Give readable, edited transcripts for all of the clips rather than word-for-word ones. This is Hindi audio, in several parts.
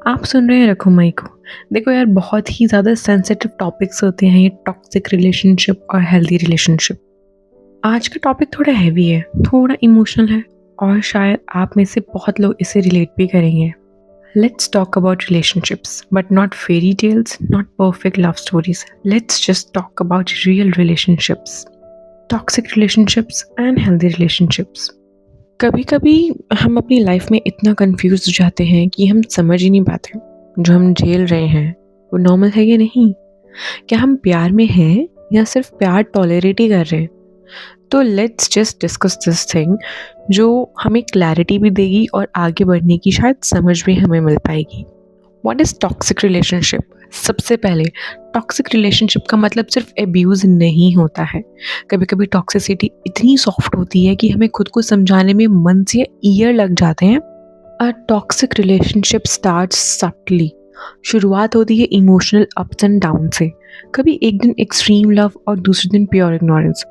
आप सुन रहे हैं रखुमाई को। देखो यार, बहुत ही ज़्यादा सेंसिटिव टॉपिक्स होते हैं ये टॉक्सिक रिलेशनशिप और हेल्दी रिलेशनशिप। आज का टॉपिक थोड़ा हैवी है, थोड़ा इमोशनल है और शायद आप में से बहुत लोग इसे रिलेट भी करेंगे। Let's talk about relationships but not fairy tales, not perfect love stories. Let's just talk about real relationships, toxic relationships and healthy relationships. कभी कभी हम अपनी लाइफ में इतना कंफ्यूज हो जाते हैं कि हम समझ ही नहीं पाते जो हम झेल रहे हैं वो नॉर्मल है या नहीं। क्या हम प्यार में हैं या सिर्फ प्यार टॉलरेट ही कर रहे हैं? तो let's just discuss this thing जो हमें क्लैरिटी भी देगी और आगे बढ़ने की शायद समझ भी हमें मिल पाएगी। What is toxic relationship? सबसे पहले, टॉक्सिक रिलेशनशिप का मतलब सिर्फ एब्यूज़ नहीं होता है। कभी कभी टॉक्सिसिटी इतनी सॉफ्ट होती है कि हमें खुद को समझाने में मंथ्स या ईयर लग जाते हैं। A toxic relationship start subtly. शुरुआत होती है इमोशनल अप्स एंड डाउन से। कभी एक दिन एक्सट्रीम लव और दूसरे दिन प्योर इग्नोरेंस।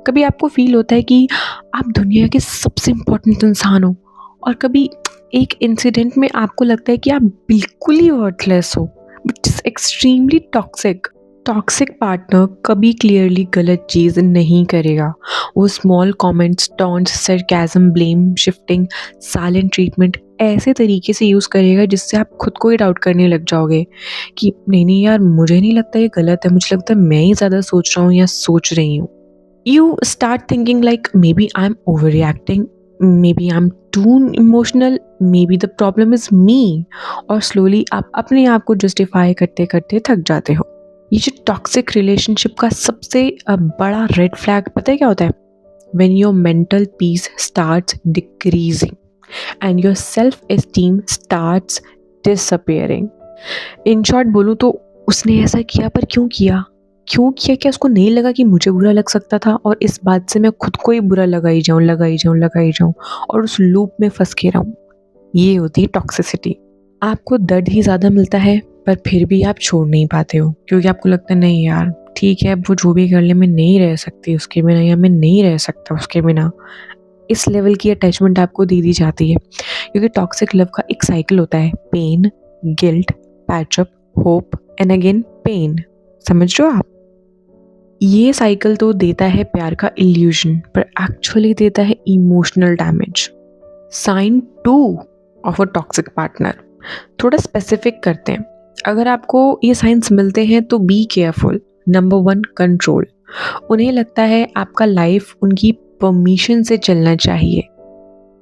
कभी आपको फील होता है कि आप दुनिया के सबसे इम्पोर्टेंट इंसान हो, और कभी एक इंसिडेंट में आपको लगता है कि आप बिल्कुल ही वर्थलेस हो। But it's extremely toxic. Toxic partner कभी क्लियरली गलत चीज़ नहीं करेगा। वो small comments, taunts, sarcasm, blame shifting, silent treatment ऐसे तरीके से यूज़ करेगा जिससे आप खुद को ही डाउट करने लग जाओगे कि नहीं नहीं यार, मुझे नहीं लगता ये गलत है, मुझे लगता है मैं ही ज़्यादा सोच रहा हूँ या सोच रही हूँ। You start thinking like maybe I'm overreacting, maybe I'm too emotional, maybe the problem is me, और स्लोली आप अपने आप को जस्टिफाई करते करते थक जाते हो। ये जो टॉक्सिक रिलेशनशिप का सबसे बड़ा रेड फ्लैग पता है क्या होता है? When your mental peace starts decreasing and your self esteem starts disappearing. In short बोलूँ तो उसने ऐसा किया पर क्यों किया? क्यों किया? क्या उसको नहीं लगा कि मुझे बुरा लग सकता था और इस बात से मैं खुद को ही बुरा लगाई जाऊँ, लगाई जाऊँ, लगाई जाऊँ और उस लूप में फँस के रहूँ। ये होती है टॉक्सिसिटी। आपको दर्द ही ज़्यादा मिलता है पर फिर भी आप छोड़ नहीं पाते हो क्योंकि आपको लगता है नहीं यार ठीक है, अब वो जो भी कर ले, मैं नहीं रह सकती उसके बिना या मैं नहीं रह सकता उसके बिना। इस लेवल की अटैचमेंट आपको दे दी जाती है क्योंकि टॉक्सिक लव का एक साइकिल होता है: pain, guilt, patch up, hope and again pain. समझ रहे हो आप? ये साइकिल तो देता है प्यार का इल्यूजन पर एक्चुअली देता है emotional damage. Sign 2 of a toxic partner. थोड़ा स्पेसिफिक करते हैं। अगर आपको ये साइंस मिलते हैं तो बी केयरफुल। Number 1, control. उन्हें लगता है आपका लाइफ उनकी परमिशन से चलना चाहिए।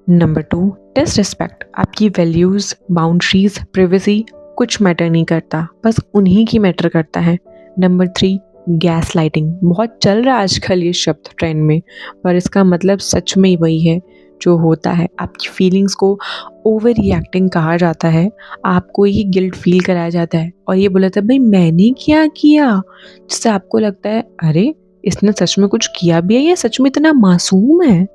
Number 2, disrespect. आपकी वैल्यूज़, बाउंड्रीज, प्रिवेसी कुछ मैटर नहीं करता, बस उन्हीं की मैटर करता है। Number 3, gas lighting. बहुत चल रहा है आजकल ये शब्द ट्रेंड में, पर इसका मतलब सच में ही वही है जो होता है। आपकी फीलिंग्स को ओवर रिएक्टिंग कहा जाता है। आपको ही गिल्ट फील कराया जाता है और ये बोला था भाई मैंने क्या किया, जिससे आपको लगता है अरे इसने सच में कुछ किया भी है या सच में इतना मासूम है।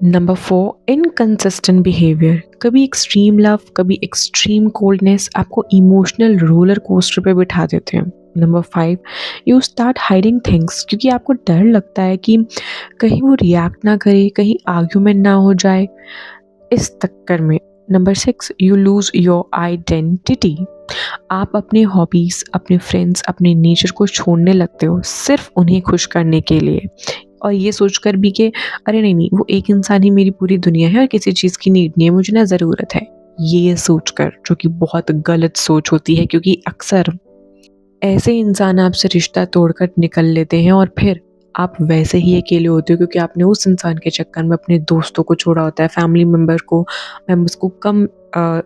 Number 4, inconsistent behaviour. कभी एक्सट्रीम लव, कभी एक्सट्रीम कोल्डनेस आपको इमोशनल रोलर कोस्टर पे बिठा देते हैं। Number 5, you start hiding things क्योंकि आपको डर लगता है कि कहीं वो रिएक्ट ना करे, कहीं आर्ग्यूमेंट ना हो जाए इस चक्कर में। Number 6, you lose your identity. आप अपने हॉबीज़, अपने फ्रेंड्स, अपने नेचर को छोड़ने लगते हो सिर्फ उन्हें खुश करने के लिए, और ये सोचकर भी कि अरे नहीं नहीं, वो एक इंसान ही मेरी पूरी दुनिया है और किसी चीज़ की नीड नहीं है, मुझे ना ज़रूरत है। ये सोचकर, जो कि बहुत गलत सोच होती है क्योंकि अक्सर ऐसे इंसान आपसे रिश्ता तोड़कर निकल लेते हैं और फिर आप वैसे ही अकेले होते हो क्योंकि आपने उस इंसान के चक्कर में अपने दोस्तों को छोड़ा होता है, फैमिली मेम्बर्स को कम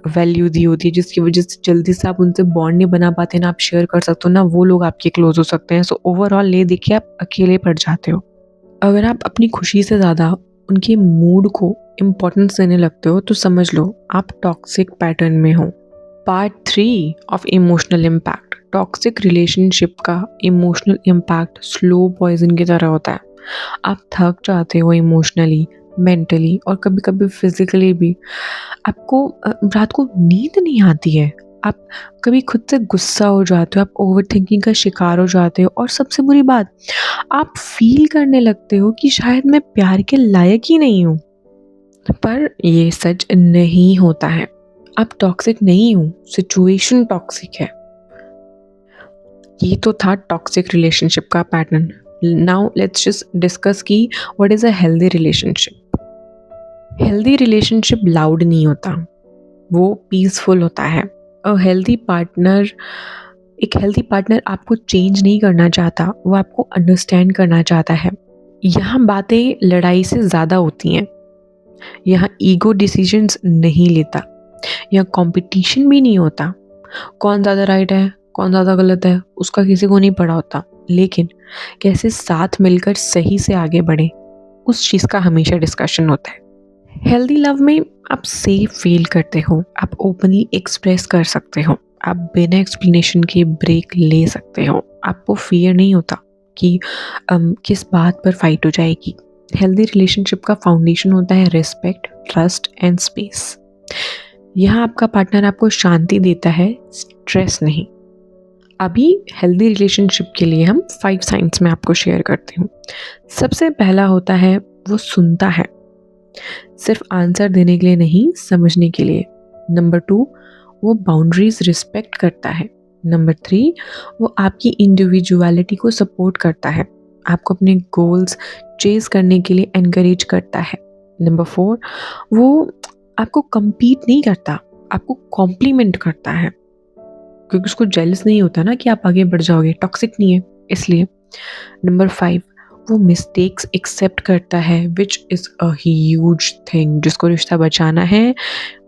वैल्यू दी होती है, जिसकी वजह से जल्दी से आप उनसे बॉन्ड नहीं बना पाते, ना आप शेयर कर सकते हो, ना वो लोग आपके क्लोज हो सकते हैं। सो ओवरऑल ले देखिए आप अकेले पड़ जाते हो। अगर आप अपनी खुशी से ज़्यादा उनके मूड को इम्पोर्टेंस देने लगते हो तो समझ लो आप टॉक्सिक पैटर्न में हो। Part 3 of emotional impact. Toxic relationship का इमोशनल इम्पैक्ट स्लो पॉइजन की तरह होता है। आप थक जाते हो इमोशनली, मेंटली और कभी कभी फिजिकली भी। आपको रात को नींद नहीं आती है। आप कभी खुद से गुस्सा हो जाते हो, आप ओवर थिंकिंग का शिकार हो जाते हो और सबसे बुरी बात, आप फील करने लगते हो कि शायद मैं प्यार के लायक ही नहीं हूँ। पर ये सच नहीं होता है। आप टॉक्सिक नहीं हो, सिचुएशन टॉक्सिक है। ये तो था टॉक्सिक रिलेशनशिप का pattern. Now let's just discuss की what is a healthy relationship. Healthy relationship loud नहीं होता, वो पीसफुल होता है। अ हेल्दी पार्टनर एक हेल्दी पार्टनर आपको चेंज नहीं करना चाहता, वो आपको अंडरस्टैंड करना चाहता है। यहाँ बातें लड़ाई से ज़्यादा होती हैं, यहाँ ईगो डिसीजंस नहीं लेता, यहाँ कंपटीशन भी नहीं होता। कौन ज़्यादा राइट है, कौन ज़्यादा गलत है, उसका किसी को नहीं पड़ा होता। लेकिन कैसे साथ मिलकर सही से आगे बढ़े, उस चीज़ का हमेशा डिस्कशन होता है। हेल्दी लव में आप सेफ फील करते हो, आप ओपनली एक्सप्रेस कर सकते हो, आप बिना एक्सप्लेनेशन के ब्रेक ले सकते हो, आपको फियर नहीं होता कि किस बात पर फाइट हो जाएगी। हेल्दी रिलेशनशिप का फाउंडेशन होता है रिस्पेक्ट, ट्रस्ट एंड स्पेस। यहाँ आपका पार्टनर आपको शांति देता है, स्ट्रेस नहीं। अभी हेल्दी रिलेशनशिप के लिए हम 5 साइंस में आपको शेयर करती हूँ। सबसे पहला होता है वो सुनता है, सिर्फ आंसर देने के लिए नहीं, समझने के लिए। नंबर 2, वो बाउंड्रीज रिस्पेक्ट करता है। नंबर 3, वो आपकी इंडिविजुअलिटी को सपोर्ट करता है, आपको अपने गोल्स चेज करने के लिए एनकरेज करता है। नंबर 4, वो आपको compete नहीं करता, आपको कॉम्प्लीमेंट करता है, क्योंकि उसको जेलस नहीं होता ना कि आप आगे बढ़ जाओगे, टॉक्सिक नहीं है इसलिए। नंबर 5, वो मिस्टेक्स एक्सेप्ट करता है, which is a huge thing. जिसको रिश्ता बचाना है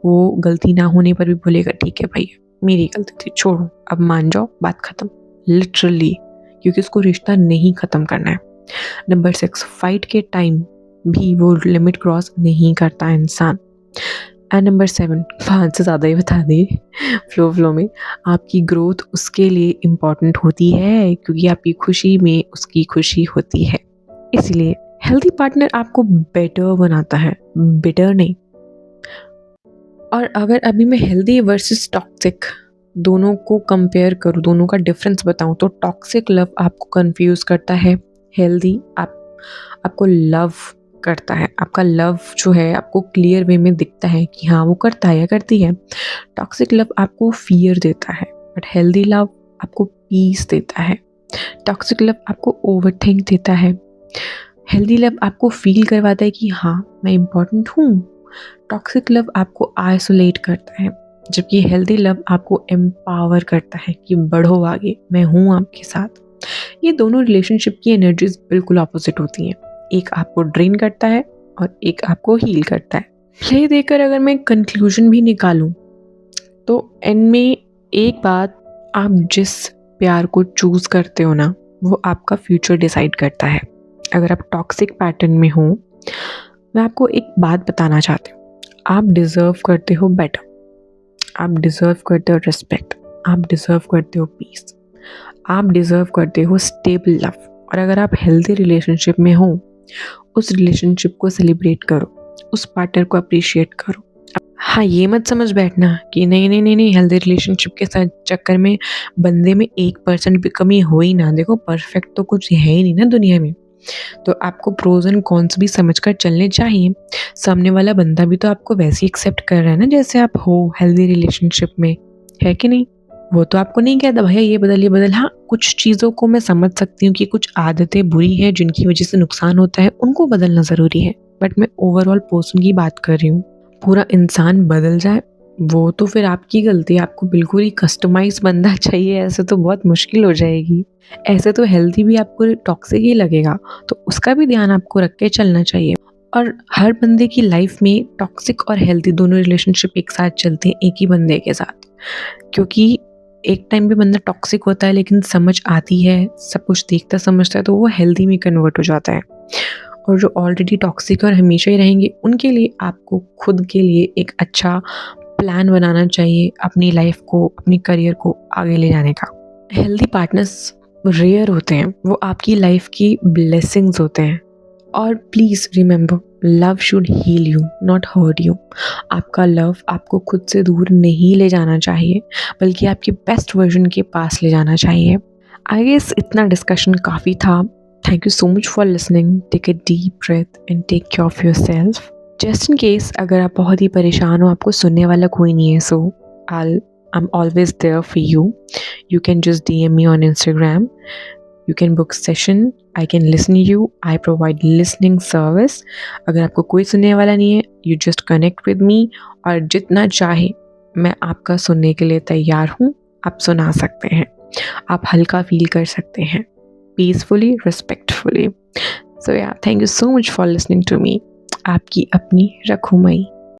वो गलती ना होने पर भी बोलेगा ठीक है भाई मेरी गलती थी, छोड़ो अब मान जाओ, बात खत्म, लिटरली, क्योंकि उसको रिश्ता नहीं ख़त्म करना है। नंबर 6, फाइट के टाइम भी वो लिमिट क्रॉस नहीं करता इंसान। एंड नंबर 7, 5 से ज़्यादा ही बता दी फ्लो में, आपकी ग्रोथ उसके लिए इम्पॉर्टेंट होती है, क्योंकि आपकी खुशी में उसकी खुशी होती है। इसलिए हेल्दी पार्टनर आपको बेटर बनाता है, बिटर नहीं। और अगर अभी मैं हेल्दी वर्सेस टॉक्सिक दोनों को कंपेयर करूँ, दोनों का डिफरेंस बताऊँ, तो टॉक्सिक लव आपको कंफ्यूज करता है, हेल्दी आपको लव करता है। आपका लव जो है आपको क्लियर वे में दिखता है कि हाँ वो करता है या करती है। टॉक्सिक लव आपको फियर देता है, बट हेल्दी लव आपको पीस देता है। टॉक्सिक लव आपको ओवरथिंक देता है, हेल्दी लव आपको फील करवाता है कि हाँ मैं इम्पोर्टेंट हूँ। टॉक्सिक लव आपको आइसोलेट करता है, जबकि हेल्दी लव आपको एम्पावर करता है कि बढ़ो आगे, मैं हूँ आपके साथ। ये दोनों रिलेशनशिप की एनर्जीज बिल्कुल ऑपोजिट होती हैं, एक आपको ड्रेन करता है और एक आपको हील करता है। ये देखकर अगर मैं कंक्लूजन भी निकालूं तो एंड में एक बात, आप जिस प्यार को चूज करते हो ना, वो आपका फ्यूचर डिसाइड करता है। अगर आप टॉक्सिक पैटर्न में हो, मैं आपको एक बात बताना चाहती हूँ, आप डिजर्व करते हो बेटर, आप डिजर्व करते हो रिस्पेक्ट, आप डिजर्व करते हो पीस, आप डिजर्व करते हो स्टेबल लव। और अगर आप हेल्दी रिलेशनशिप में हो, उस रिलेशनशिप को सेलिब्रेट करो, उस पार्टनर को अप्रिशिएट करो। हाँ, ये मत समझ बैठना कि नहीं नहीं नहीं नहीं हेल्दी रिलेशनशिप के साथ चक्कर में बंदे में 1% भी कमी हो ही ना। देखो परफेक्ट तो कुछ है ही नहीं ना दुनिया में, तो आपको प्रोज एंड कॉन्स भी समझकर चलने चाहिए। सामने वाला बंदा भी तो आपको वैसे ही एक्सेप्ट कर रहा है ना जैसे आप हो हेल्दी रिलेशनशिप में, है कि नहीं? वो तो आपको नहीं कहता भैया ये बदल ये बदल। हाँ, कुछ चीज़ों को मैं समझ सकती हूँ कि कुछ आदतें बुरी हैं जिनकी वजह से नुकसान होता है, उनको बदलना ज़रूरी है, बट मैं ओवरऑल पर्सन की बात कर रही हूँ। पूरा इंसान बदल जाए वो तो फिर आपकी गलती है, आपको बिल्कुल ही कस्टमाइज बंदा चाहिए, ऐसे तो बहुत मुश्किल हो जाएगी। ऐसे तो हेल्दी भी आपको टॉक्सिक ही लगेगा, तो उसका भी ध्यान आपको रख के चलना चाहिए। और हर बंदे की लाइफ में टॉक्सिक और हेल्दी दोनों रिलेशनशिप एक साथ चलते हैं एक ही बंदे के साथ, क्योंकि एक टाइम पे बंदा टॉक्सिक होता है लेकिन समझ आती है, सब कुछ देखता समझता है, तो वो हेल्दी में कन्वर्ट हो जाता है। और जो ऑलरेडी टॉक्सिक और हमेशा ही रहेंगे, उनके लिए आपको खुद के लिए एक अच्छा प्लान बनाना चाहिए अपनी लाइफ को, अपनी करियर को आगे ले जाने का। हेल्दी पार्टनर्स रेयर होते हैं, वो आपकी लाइफ की ब्लेसिंग्स होते हैं। और please remember, love should heal you not hurt you. आपका लव आपको खुद से दूर नहीं ले जाना चाहिए, बल्कि आपके बेस्ट वर्जन के पास ले जाना चाहिए। आई गेस इतना डिस्कशन काफ़ी था। Thank you so much for listening. Take a deep breath and take care of yourself. Just in case अगर आप बहुत ही परेशान हो, आपको सुनने वाला कोई नहीं है, सो I'm always there for you. You can just DM me on Instagram. You can book session. I can listen to you. I provide listening service. अगर आपको कोई सुनने वाला नहीं है, you just connect with me. और जितना चाहे मैं आपका सुनने के लिए तैयार हूँ. आप सुना सकते हैं. आप हल्का फील कर सकते हैं. Peacefully, respectfully. So yeah, thank you so much for listening to me. आपकी अपनी रखूमई.